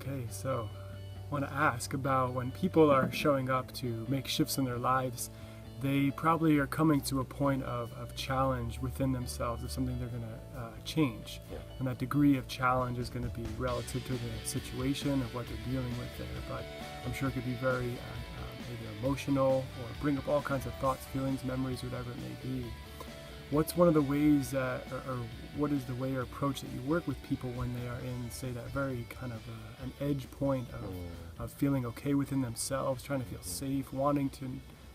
Okay, so I want to ask about when people are showing up to make shifts in their lives, they probably are coming to a point of challenge within themselves of something they're going to change. Yeah. And that degree of challenge is going to be relative to the situation of what they're dealing with there. But I'm sure it could be very maybe emotional or bring up all kinds of thoughts, feelings, memories, whatever it may be. What's one of the ways that, or what is the way or approach that you work with people when they are in, say, that very kind of an edge point of feeling okay within themselves, trying to feel safe, wanting to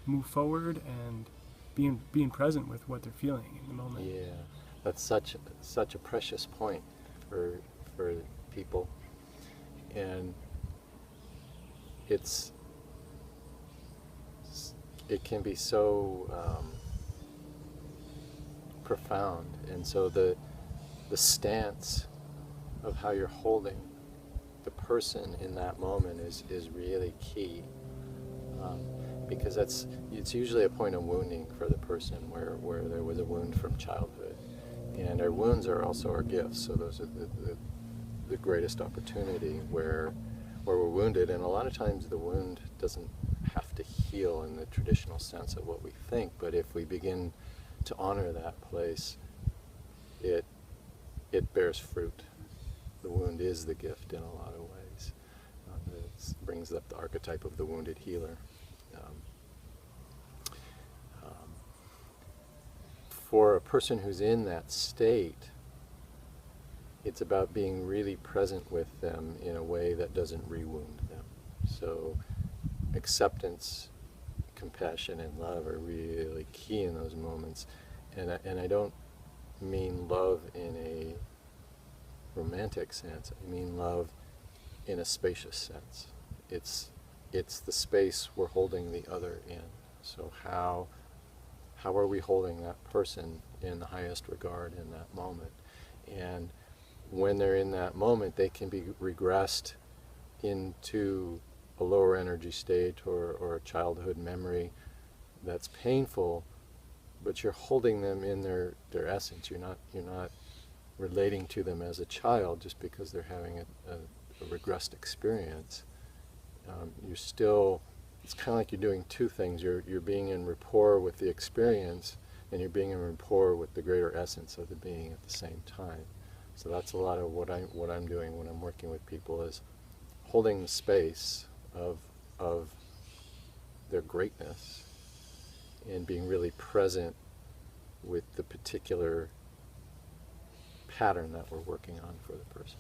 move forward, and being present with what they're feeling in the moment? Yeah, that's such a precious point for people, and it can be so profound, and so the stance of how you're holding the person in that moment is really key, because it's usually a point of wounding for the person where there was a wound from childhood, and our wounds are also our gifts. So those are the greatest opportunity where we're wounded, and a lot of times the wound doesn't have to heal in the traditional sense of what we think, but if we begin to honor that place, it bears fruit. The wound is the gift in a lot of ways. It brings up the archetype of the wounded healer. For a person who's in that state, it's about being really present with them in a way that doesn't re-wound them. So acceptance, compassion, and love are really key in those moments. And I don't mean love in a romantic sense. I mean love in a spacious sense. It's the space we're holding the other in. So how are we holding that person in the highest regard in that moment? And when they're in that moment, they can be regressed into a lower energy state or a childhood memory that's painful, but you're holding them in their essence. You're not relating to them as a child just because they're having a regressed experience. You're still, it's kind of like you're doing two things. You're being in rapport with the experience, and you're being in rapport with the greater essence of the being at the same time. So that's a lot of what I'm doing when I'm working with people, is holding the space of their greatness and being really present with the particular pattern that we're working on for the person.